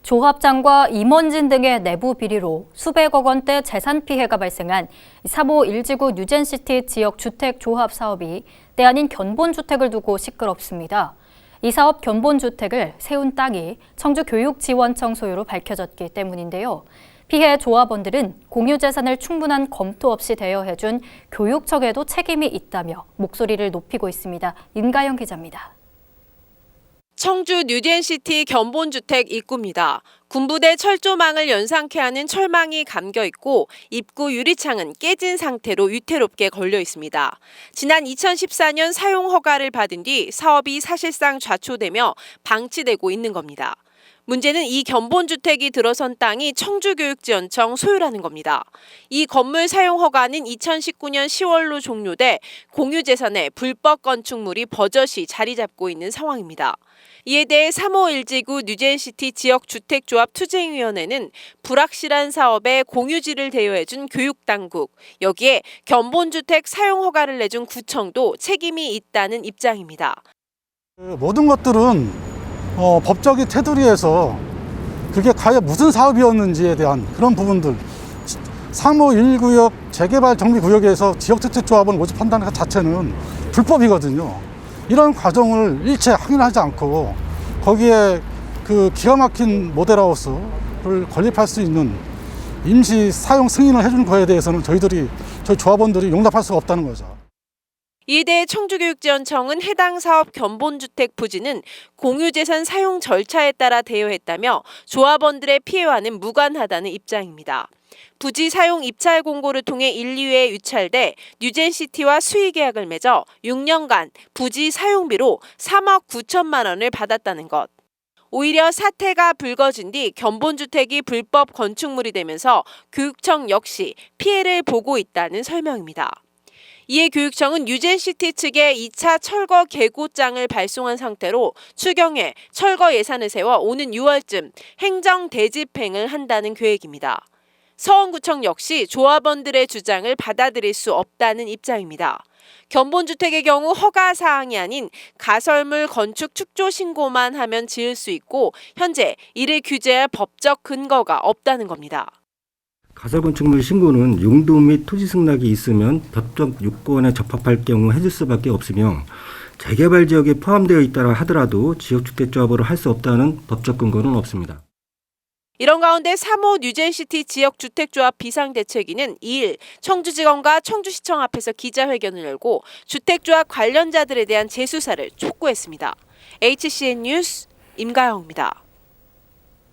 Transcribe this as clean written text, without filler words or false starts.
조합장과 임원진 등의 내부 비리로 수백억 원대 재산 피해가 발생한 3호 1지구 뉴젠시티 지역 주택 조합 사업이 때 아닌 견본주택을 두고 시끄럽습니다. 이 사업 견본주택을 세운 땅이 청주교육지원청 소유로 밝혀졌기 때문인데요. 피해 조합원들은 공유재산을 충분한 검토 없이 대여해준 교육청에도 책임이 있다며 목소리를 높이고 있습니다. 임가영 기자입니다. 청주 뉴젠시티 견본주택 입구입니다. 군부대 철조망을 연상케 하는 철망이 감겨 있고 입구 유리창은 깨진 상태로 위태롭게 걸려 있습니다. 지난 2014년 사용 허가를 받은 뒤 사업이 사실상 좌초되며 방치되고 있는 겁니다. 문제는 이 견본주택이 들어선 땅이 청주교육지원청 소유라는 겁니다. 이 건물 사용 허가는 2019년 10월로 종료돼 공유재산에 불법 건축물이 버젓이 자리 잡고 있는 상황입니다. 이에 대해 3호 1지구 뉴젠시티 지역주택조합투쟁위원회는 불확실한 사업에 공유지를 대여해준 교육당국, 여기에 견본주택 사용 허가를 내준 구청도 책임이 있다는 입장입니다. 모든 것들은 법적인 테두리에서 그게 과연 무슨 사업이었는지에 대한 그런 부분들, 3호 1구역 재개발 정비구역에서 지역주택조합을 모집한다는 것 자체는 불법이거든요. 이런 과정을 일체 확인하지 않고 거기에 그 기가 막힌 모델하우스를 건립할 수 있는 임시 사용 승인을 해준 거에 대해서는 저희 조합원들이 용납할 수가 없다는 거죠. 이에 대해 청주교육지원청은 해당 사업 견본주택 부지는 공유재산 사용 절차에 따라 대여했다며 조합원들의 피해와는 무관하다는 입장입니다. 부지 사용 입찰 공고를 통해 1, 2회에 유찰돼 뉴젠시티와 수의계약을 맺어 6년간 부지 사용비로 3억 9천만 원을 받았다는 것. 오히려 사태가 불거진 뒤 견본주택이 불법 건축물이 되면서 교육청 역시 피해를 보고 있다는 설명입니다. 이에 교육청은 뉴젠시티 측에 2차 철거 계고장을 발송한 상태로 추경에 철거 예산을 세워 오는 6월쯤 행정 대집행을 한다는 계획입니다. 서원구청 역시 조합원들의 주장을 받아들일 수 없다는 입장입니다. 견본주택의 경우 허가 사항이 아닌 가설물 건축 축조 신고만 하면 지을 수 있고 현재 이를 규제할 법적 근거가 없다는 겁니다. 가설건축물 신고는 용도 및 토지 승낙이 있으면 법적 요건에 적합할 경우 해줄 수밖에 없으며 재개발 지역에 포함되어 있다라 하더라도 지역주택조합으로 할 수 없다는 법적 근거는 없습니다. 이런 가운데 3호 뉴젠시티 지역주택조합 비상대책위는 2일 청주지검과 청주시청 앞에서 기자회견을 열고 주택조합 관련자들에 대한 재수사를 촉구했습니다. HCN 뉴스 임가영입니다.